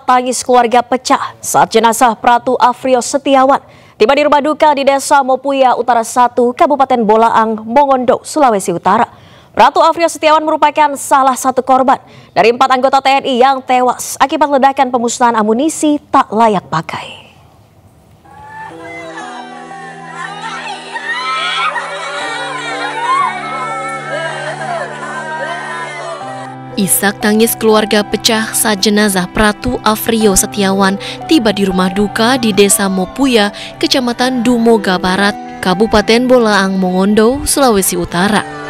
Tangis keluarga pecah saat jenazah Pratu Afrio Setiawan tiba di rumah duka di Desa Mopuya Utara 1, Kabupaten Bolaang, Mongondo, Sulawesi Utara. Pratu Afrio Setiawan merupakan salah satu korban dari 4 anggota TNI yang tewas akibat ledakan pemusnahan amunisi tak layak pakai. Isak tangis keluarga pecah saat jenazah Pratu Afrio Setiawan tiba di rumah duka di Desa Mopuya, Kecamatan Dumoga Barat, Kabupaten Bolaang, Mongondo, Sulawesi Utara.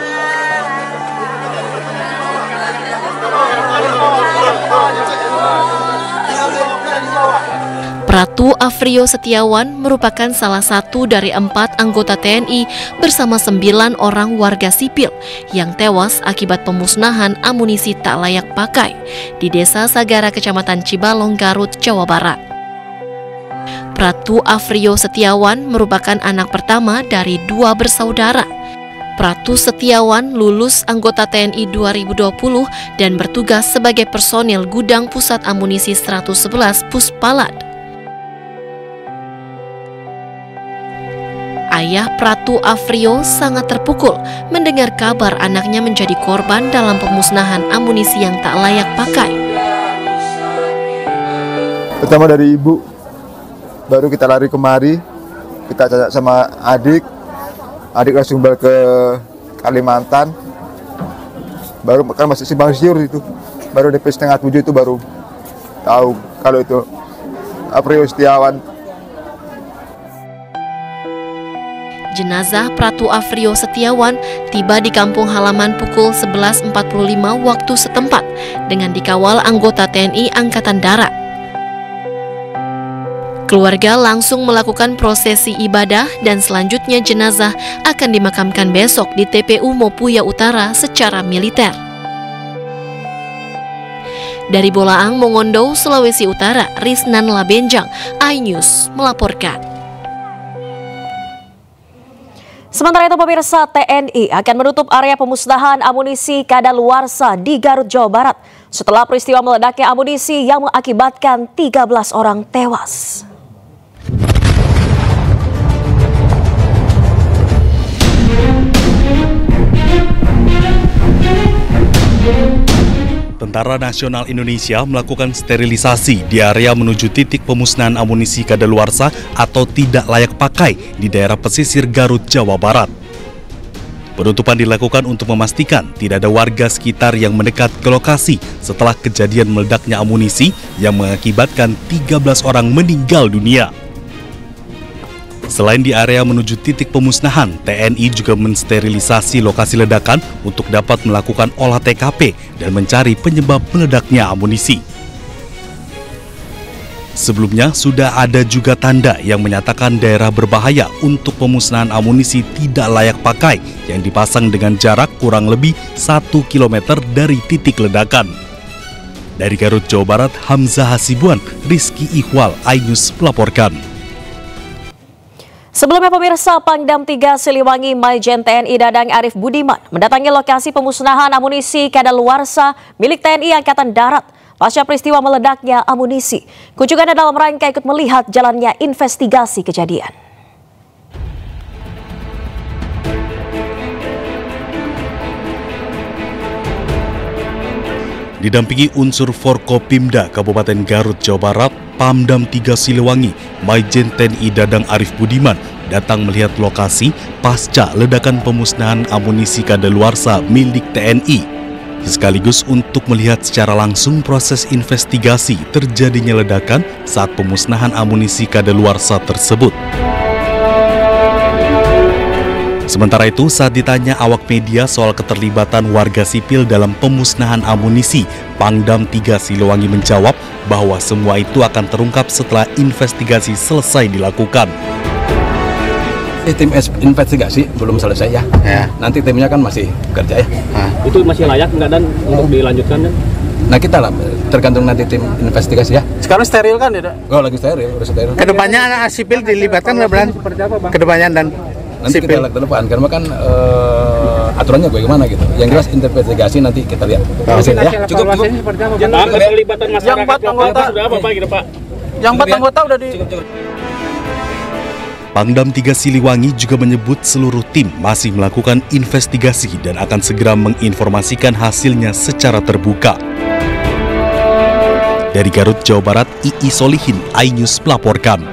Pratu Afrio Setiawan merupakan salah satu dari 4 anggota TNI bersama 9 orang warga sipil yang tewas akibat pemusnahan amunisi tak layak pakai di Desa Sagara, Kecamatan Cibalong, Garut, Jawa Barat. Pratu Afrio Setiawan merupakan anak pertama dari 2 bersaudara. Pratu Setiawan lulus anggota TNI 2020 dan bertugas sebagai personil Gudang Pusat Amunisi 111 Puspalad. Ayah Pratu Afrio sangat terpukul mendengar kabar anaknya menjadi korban dalam pemusnahan amunisi yang tak layak pakai. Pertama dari ibu, baru kita lari kemari, kita tanya sama adik langsung balik ke Kalimantan, baru kan masih simpang siur itu, baru DP setengah 7 itu baru tahu kalau itu Afrio Setiawan. Jenazah Pratu Afrio Setiawan tiba di kampung halaman pukul 11.45 waktu setempat dengan dikawal anggota TNI Angkatan Darat. Keluarga langsung melakukan prosesi ibadah dan selanjutnya jenazah akan dimakamkan besok di TPU Mopuya Utara secara militer. Dari Bolaang, Mongondo, Sulawesi Utara, Risnan Labenjang, iNews melaporkan. Sementara itu pemirsa, TNI akan menutup area pemusnahan amunisi kadaluarsa di Garut, Jawa Barat setelah peristiwa meledaknya amunisi yang mengakibatkan 13 orang tewas. Tentara Nasional Indonesia melakukan sterilisasi di area menuju titik pemusnahan amunisi kadaluarsa atau tidak layak pakai di daerah pesisir Garut, Jawa Barat. Penutupan dilakukan untuk memastikan tidak ada warga sekitar yang mendekat ke lokasi setelah kejadian meledaknya amunisi yang mengakibatkan 13 orang meninggal dunia. Selain di area menuju titik pemusnahan, TNI juga mensterilisasi lokasi ledakan untuk dapat melakukan olah TKP dan mencari penyebab meledaknya amunisi. Sebelumnya, sudah ada juga tanda yang menyatakan daerah berbahaya untuk pemusnahan amunisi tidak layak pakai yang dipasang dengan jarak kurang lebih 1 km dari titik ledakan. Dari Garut, Jawa Barat, Hamzah Hasibuan, Rizky Ikhwal, iNews melaporkan. Sebelumnya pemirsa, Pangdam 3 Siliwangi Maijen TNI Dadang Arif Budiman mendatangi lokasi pemusnahan amunisi kadaluarsa milik TNI Angkatan Darat pasca peristiwa meledaknya amunisi. Kunjungannya dalam rangka ikut melihat jalannya investigasi kejadian. Didampingi unsur Forkopimda Kabupaten Garut, Jawa Barat, Pamdam 3 Siliwangi, Maijen TNI Dadang Arif Budiman datang melihat lokasi pasca ledakan pemusnahan amunisi kadaluarsa milik TNI. Sekaligus untuk melihat secara langsung proses investigasi terjadinya ledakan saat pemusnahan amunisi kadaluarsa tersebut. Sementara itu, saat ditanya awak media soal keterlibatan warga sipil dalam pemusnahan amunisi, Pangdam 3 Siliwangi menjawab bahwa semua itu akan terungkap setelah investigasi selesai dilakukan. Tim investigasi belum selesai ya. Nanti timnya kan masih bekerja ya. Itu masih layak nggak dan untuk dilanjutkan dan? Nah kita lah, tergantung nanti tim investigasi ya. Sekarang steril kan ya? Oh lagi steril, udah steril. Kedepannya sipil dilibatkan nggak Bran? Kedepannya dan nanti sipil. kita lihat ke depan karena kan aturannya bagaimana gitu. Yang jelas investigasi nanti kita lihat. Ya. Cukup. Keterlibatan masyarakat sudah apa Pak gitu Pak? Yang 4 anggota udah di Pangdam 3 Siliwangi juga menyebut seluruh tim masih melakukan investigasi dan akan segera menginformasikan hasilnya secara terbuka. Dari Garut, Jawa Barat, II Solihin, iNews melaporkan.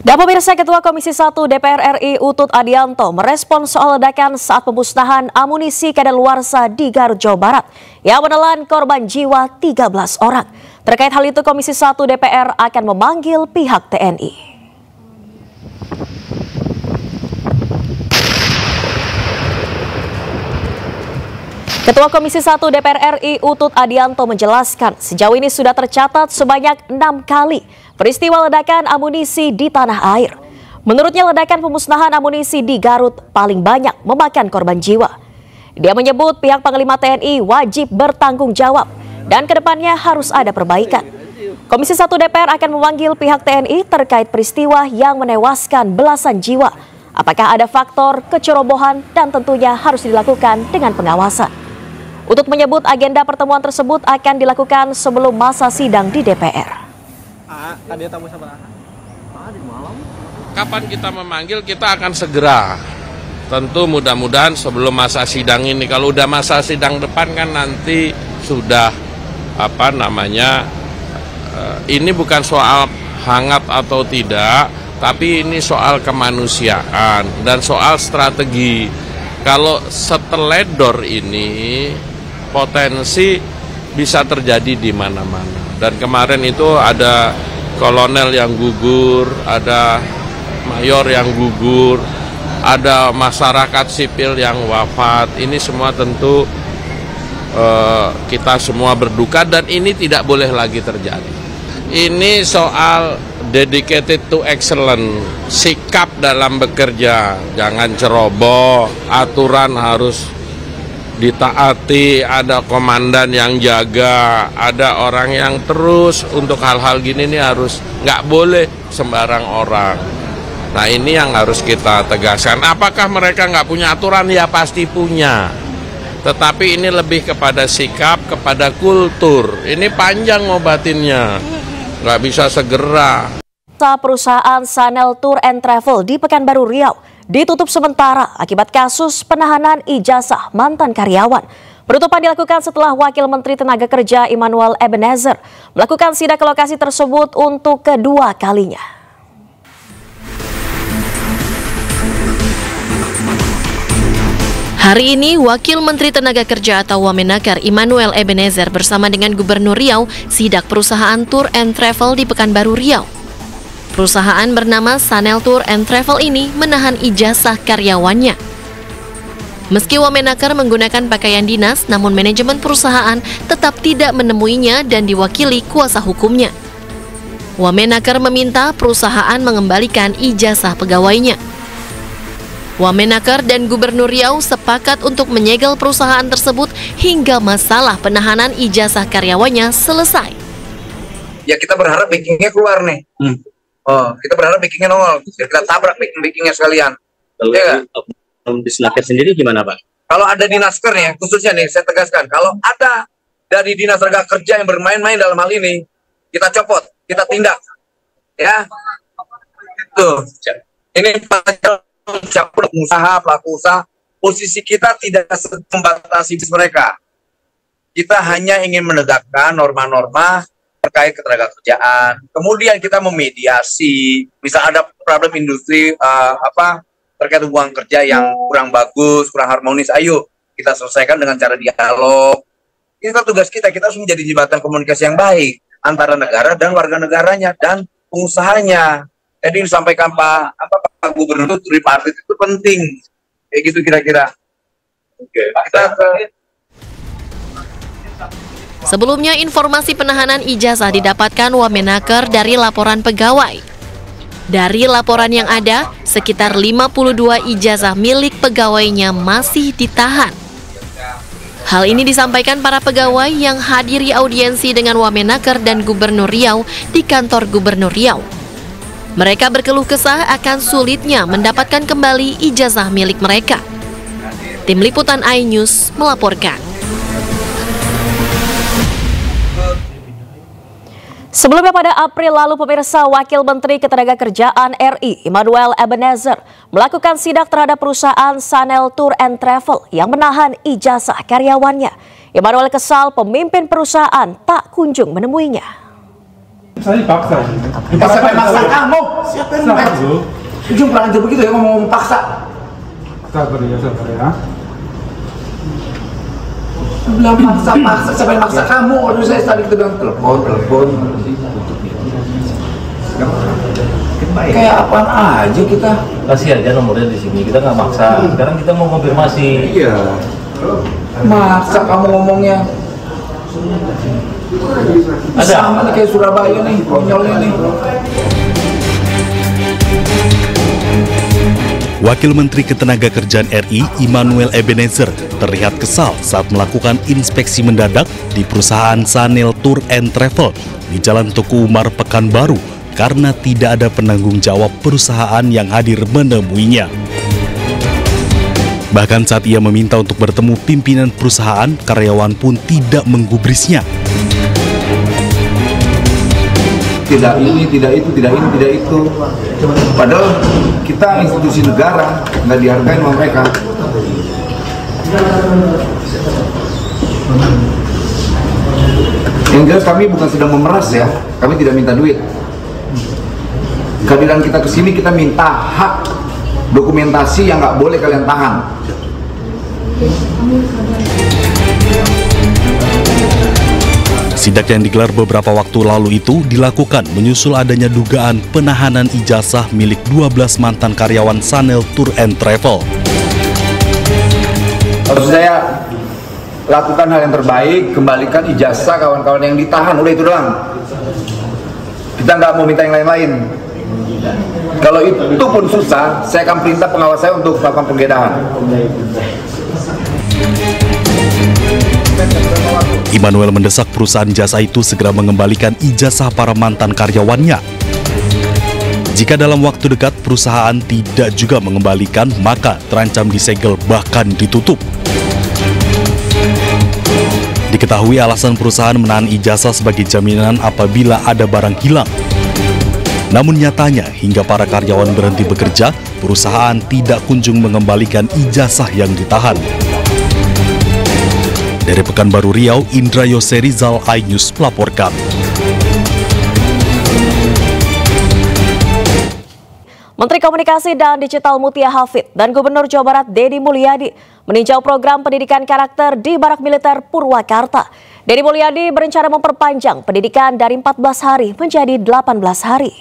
Dan pemirsa, Ketua Komisi 1 DPR RI Utut Adianto merespon soal ledakan saat pemusnahan amunisi kadaluarsa di Garut, Jawa Barat yang menelan korban jiwa 13 orang. Terkait hal itu, Komisi 1 DPR akan memanggil pihak TNI. Ketua Komisi 1 DPR RI Utut Adianto menjelaskan sejauh ini sudah tercatat sebanyak 6 kali peristiwa ledakan amunisi di tanah air. Menurutnya ledakan pemusnahan amunisi di Garut paling banyak memakan korban jiwa. Dia menyebut pihak Panglima TNI wajib bertanggung jawab dan kedepannya harus ada perbaikan. Komisi 1 DPR akan memanggil pihak TNI terkait peristiwa yang menewaskan belasan jiwa. Apakah ada faktor kecerobohan dan tentunya harus dilakukan dengan pengawasan. Utut menyebut agenda pertemuan tersebut akan dilakukan sebelum masa sidang di DPR. Kapan kita memanggil, kita akan segera. Tentu mudah-mudahan sebelum masa sidang ini. Kalau udah masa sidang depan kan nanti sudah ini bukan soal hangat atau tidak, tapi ini soal kemanusiaan dan soal strategi. Kalau seteledor ini potensi bisa terjadi di mana-mana. Dan kemarin itu ada kolonel yang gugur, ada mayor yang gugur, ada masyarakat sipil yang wafat. Ini semua tentu kita semua berduka dan ini tidak boleh lagi terjadi. Ini soal dedicated to excellence, sikap dalam bekerja, jangan ceroboh, aturan harus ditaati, ada komandan yang jaga, ada orang yang terus untuk hal-hal gini nih harus nggak boleh sembarang orang. Nah ini yang harus kita tegaskan. Apakah mereka nggak punya aturan? Ya pasti punya. Tetapi ini lebih kepada sikap, kepada kultur. Ini panjang ngobatinnya, nggak bisa segera. Perusahaan Sanel Tour and Travel di Pekanbaru Riau ditutup sementara akibat kasus penahanan ijazah mantan karyawan. Penutupan dilakukan setelah Wakil Menteri Tenaga Kerja Immanuel Ebenezer melakukan sidak ke lokasi tersebut untuk kedua kalinya. Hari ini, Wakil Menteri Tenaga Kerja atau Wamenakar Immanuel Ebenezer bersama dengan Gubernur Riau sidak perusahaan Tour and Travel di Pekanbaru Riau. Perusahaan bernama Sanel Tour and Travel ini menahan ijazah karyawannya. Meski Wamenakar menggunakan pakaian dinas, namun manajemen perusahaan tetap tidak menemuinya dan diwakili kuasa hukumnya. Wamenakar meminta perusahaan mengembalikan ijazah pegawainya. Wamenakar dan Gubernur Riau sepakat untuk menyegel perusahaan tersebut hingga masalah penahanan ijazah karyawannya selesai. Ya kita berharap backingnya keluar nih. Kita berharap backingnya nongol. Ya, kita tabrak backingnya sekalian. Kalau ya, di Snaker sendiri gimana Pak? Kalau ada di Nasker nih, khususnya nih saya tegaskan, kalau ada dari Dinas Tenaga Kerja yang bermain-main dalam hal ini, kita copot, kita tindak. Ya, tuh. Ini pelaku usaha, posisi kita tidak membatasi mereka. Kita hanya ingin menegakkan norma-norma terkait ketenagakerjaan. Kemudian kita memediasi, misal ada problem industri terkait hubungan kerja yang kurang bagus, kurang harmonis, ayo kita selesaikan dengan cara dialog. Itu tugas kita harus menjadi jembatan komunikasi yang baik antara negara dan warga negaranya dan pengusahanya. Jadi disampaikan Pak Gubernur tripartit itu penting, kayak gitu kira-kira. Oke. Sebelumnya, informasi penahanan ijazah didapatkan Wamenakar dari laporan pegawai. Dari laporan yang ada, sekitar 52 ijazah milik pegawainya masih ditahan. Hal ini disampaikan para pegawai yang hadiri audiensi dengan Wamenakar dan Gubernur Riau di kantor Gubernur Riau. Mereka berkeluh kesah akan sulitnya mendapatkan kembali ijazah milik mereka. Tim Liputan iNews melaporkan. Sebelumnya pada April lalu, pemirsa, Wakil Menteri Ketenagakerjaan RI Immanuel Ebenezer melakukan sidak terhadap perusahaan Sanel Tour and Travel yang menahan ijazah karyawannya. Immanuel kesal pemimpin perusahaan tak kunjung menemuinya. Saya dipaksa. Siapa yang maksa kamu? Siapa yang maksa? Ujung kurang aja begitu ya ngomong paksa. Sabar ya. Bilang maksa, siapa yang maksa kamu? Aduh, saya tadi kita bilang telepon. Kayak apaan aja kita? Kasih aja nomornya di sini, kita nggak maksa. Sekarang kita mau konfirmasi. Iya. Maksa kamu ngomongnya. Ada. Sama nih kayak Surabaya nih, konyolnya nih. Wakil Menteri Ketenagakerjaan RI Immanuel Ebenezer terlihat kesal saat melakukan inspeksi mendadak di perusahaan Sanel Tour and Travel di Jalan Tuku Umar, Pekanbaru karena tidak ada penanggung jawab perusahaan yang hadir menemuinya. Bahkan saat ia meminta untuk bertemu pimpinan perusahaan, karyawan pun tidak menggubrisnya. Tidak ini, tidak itu, tidak ini, tidak itu. Padahal kita institusi negara, nggak dihargai sama mereka. Yang jelas kami bukan sedang memeras ya, kami tidak minta duit. Kehadiran kita ke sini kita minta hak dokumentasi yang nggak boleh kalian tahan. Sidak yang digelar beberapa waktu lalu itu dilakukan menyusul adanya dugaan penahanan ijazah milik 12 mantan karyawan Sanel Tour and Travel. Harus saya lakukan hal yang terbaik, kembalikan ijazah kawan-kawan yang ditahan, udah itu doang. Kita nggak mau minta yang lain-lain. Kalau itu pun susah, saya akan perintah pengawas saya untuk melakukan penggeledahan. Immanuel mendesak perusahaan jasa itu segera mengembalikan ijazah para mantan karyawannya. Jika dalam waktu dekat perusahaan tidak juga mengembalikan, maka terancam disegel bahkan ditutup. Diketahui alasan perusahaan menahan ijazah sebagai jaminan apabila ada barang hilang. Namun nyatanya hingga para karyawan berhenti bekerja, perusahaan tidak kunjung mengembalikan ijazah yang ditahan. Dari Pekanbaru Riau, Indra Yoserizal, iNews melaporkan. Menteri Komunikasi dan Digital Mutia Hafid dan Gubernur Jawa Barat Deddy Mulyadi meninjau program pendidikan karakter di Barak Militer Purwakarta. Deddy Mulyadi berencana memperpanjang pendidikan dari 14 hari menjadi 18 hari.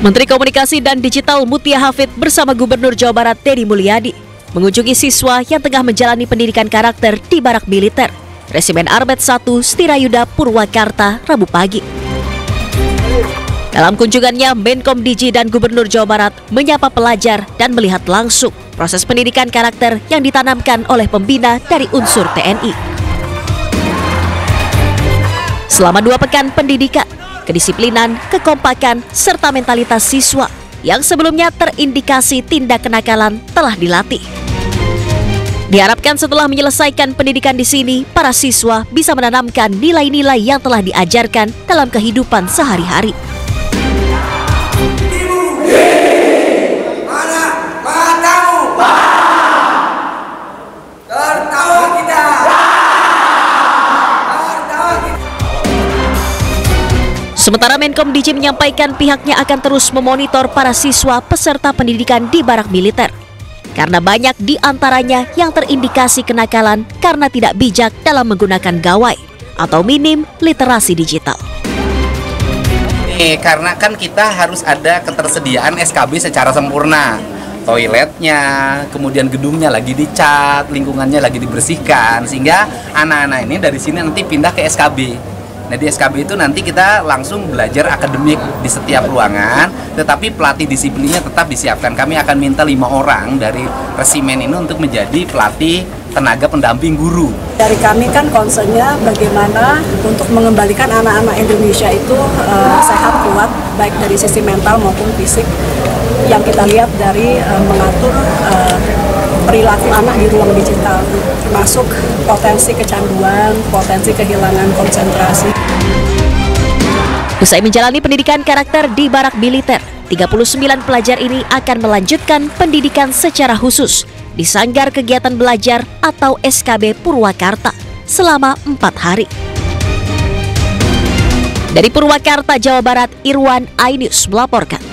Menteri Komunikasi dan Digital Mutia Hafid bersama Gubernur Jawa Barat Deddy Mulyadi mengunjungi siswa yang tengah menjalani pendidikan karakter di Barak Militer Resimen Armet 1 Stirayuda Purwakarta Rabu pagi. Dalam kunjungannya, Menkom Digi dan Gubernur Jawa Barat menyapa pelajar dan melihat langsung proses pendidikan karakter yang ditanamkan oleh pembina dari unsur TNI. Selama 2 pekan pendidikan, kedisiplinan, kekompakan, serta mentalitas siswa yang sebelumnya terindikasi tindak kenakalan telah dilatih. Diharapkan setelah menyelesaikan pendidikan di sini, para siswa bisa menanamkan nilai-nilai yang telah diajarkan dalam kehidupan sehari-hari. Sementara Menkom Digi menyampaikan pihaknya akan terus memonitor para siswa peserta pendidikan di Barak Militer. Karena banyak di antaranya yang terindikasi kenakalan karena tidak bijak dalam menggunakan gawai atau minim literasi digital. Karena kan kita harus ada ketersediaan SKB secara sempurna. Toiletnya, kemudian gedungnya lagi dicat, lingkungannya lagi dibersihkan. Sehingga anak-anak ini dari sini nanti pindah ke SKB. Nah di SKB itu nanti kita langsung belajar akademik di setiap ruangan, tetapi pelatih disiplinnya tetap disiapkan. Kami akan minta 5 orang dari resimen ini untuk menjadi pelatih tenaga pendamping guru. Dari kami kan concernnya bagaimana untuk mengembalikan anak-anak Indonesia itu sehat, kuat, baik dari sisi mental maupun fisik. Yang kita lihat dari mengatur perilaku anak di ruang digital, termasuk potensi kecanduan, potensi kehilangan konsentrasi. Usai menjalani pendidikan karakter di barak militer, 39 pelajar ini akan melanjutkan pendidikan secara khusus di Sanggar Kegiatan Belajar atau SKB Purwakarta selama 4 hari. Dari Purwakarta, Jawa Barat, Irwan Ainius melaporkan.